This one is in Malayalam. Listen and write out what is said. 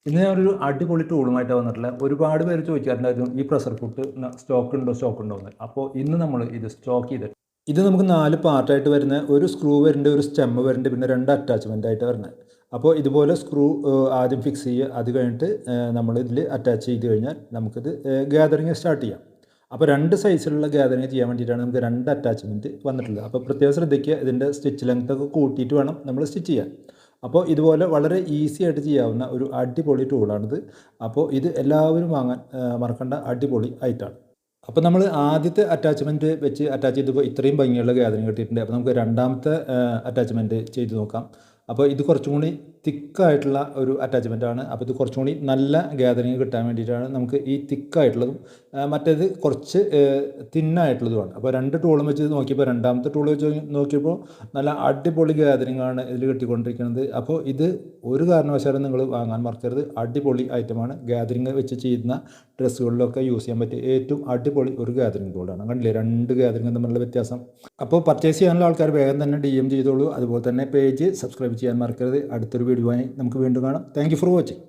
ഇന്ന് ഞാനൊരു അടിപൊളി ടൂളുമായിട്ടാണ് വന്നിട്ടുള്ളത്. ഒരുപാട് പേര് ചോദിക്കാറുണ്ടായിരുന്നു ഈ പ്രഷർ കുക്ക് സ്റ്റോക്ക് ഉണ്ടോ എന്ന്. അപ്പോൾ ഇന്ന് നമ്മൾ ഇത് സ്റ്റോക്ക് ചെയ്തിട്ട് ഇത് നമുക്ക് 4 പാർട്ടായിട്ട് വരുന്ന ഒരു സ്ക്രൂ വരുന്നുണ്ട്, ഒരു സ്റ്റെമ്മ് വരുന്നുണ്ട്, പിന്നെ 2 അറ്റാച്ച്മെൻ്റ് ആയിട്ട് വരുന്നത്. അപ്പോൾ ഇതുപോലെ സ്ക്രൂ ആദ്യം ഫിക്സ് ചെയ്യുക. അത് കഴിഞ്ഞിട്ട് നമ്മൾ ഇതിൽ അറ്റാച്ച് ചെയ്ത് കഴിഞ്ഞാൽ നമുക്കിത് ഗ്യാതറിങ് സ്റ്റാർട്ട് ചെയ്യാം. അപ്പോൾ 2 സൈസിലുള്ള ഗ്യാതറിങ് ചെയ്യാൻ വേണ്ടിയിട്ടാണ് നമുക്ക് 2 അറ്റാച്ച്മെൻറ്റ് വന്നിട്ടുള്ളത്. അപ്പോൾ പ്രത്യേകം ശ്രദ്ധിക്കുക, ഇതിൻ്റെ സ്റ്റിച്ച് ലെങ്ത് ഒക്കെ കൂട്ടിയിട്ട് വേണം നമ്മൾ സ്റ്റിച്ച് ചെയ്യാൻ. അപ്പോൾ ഇതുപോലെ വളരെ ഈസി ആയിട്ട് ചെയ്യാവുന്ന ഒരു അടിപൊളി ടൂളാണിത്. അപ്പോൾ ഇത് എല്ലാവരും വാങ്ങാൻ മറക്കേണ്ട അടിപൊളി ഐറ്റമാണ്. അപ്പോൾ നമ്മൾ ആദ്യത്തെ അറ്റാച്ച്മെൻറ്റ് വെച്ച് അറ്റാച്ച് ചെയ്തപ്പോൾ ഇത്രയും ഭംഗിയുള്ള ഗ്യാതറിങ് കിട്ടിയിട്ടുണ്ട്. അപ്പോൾ നമുക്ക് രണ്ടാമത്തെ അറ്റാച്ച്മെൻറ്റ് ചെയ്ത് നോക്കാം. അപ്പോൾ ഇത് കുറച്ചും കൂടി തിക്കായിട്ടുള്ള ഒരു അറ്റാച്ച്മെൻ്റ് ആണ്. അപ്പോൾ ഇത് കുറച്ചും കൂടി നല്ല ഗ്യാതറിങ് കിട്ടാൻ വേണ്ടിയിട്ടാണ് നമുക്ക് ഈ തിക്കായിട്ടുള്ളതും മറ്റേത് കുറച്ച് തിന്നായിട്ടുള്ളതുമാണ്. അപ്പോൾ 2 ടൂളും വെച്ച് നോക്കിയപ്പോൾ രണ്ടാമത്തെ ടൂൾ വെച്ച് നോക്കിയപ്പോൾ നല്ല അടിപൊളി ഗ്യാതറിങ് ആണ് ഇതിൽ കിട്ടിക്കൊണ്ടിരിക്കുന്നത്. അപ്പോൾ ഇത് ഒരു കാരണവശാലും നിങ്ങൾ വാങ്ങാൻ മറക്കരുത്. അടിപൊളി ഐറ്റമാണ്. ഗ്യാതറിങ് വെച്ച് ചെയ്യുന്ന ഡ്രസ്സുകളിലൊക്കെ യൂസ് ചെയ്യാൻ പറ്റിയ ഏറ്റവും അടിപൊളി ഒരു ഗ്യാതറിങ് ടൂളാണ്. കണ്ടില്ലേ 2 ഗ്യാതറിങ് തമ്മിലുള്ള വ്യത്യാസം. അപ്പോൾ പർച്ചേസ് ചെയ്യാനുള്ള ആൾക്കാർ വേഗം തന്നെ DM ചെയ്തോളൂ. അതുപോലെ തന്നെ പേജ് സബ്സ്ക്രൈബ് ചെയ്യാൻ മറക്കരുത്. അടുത്തൊരു വീഡിയോ ആയി നമുക്ക് വീണ്ടും കാണാം. Thank you for watching.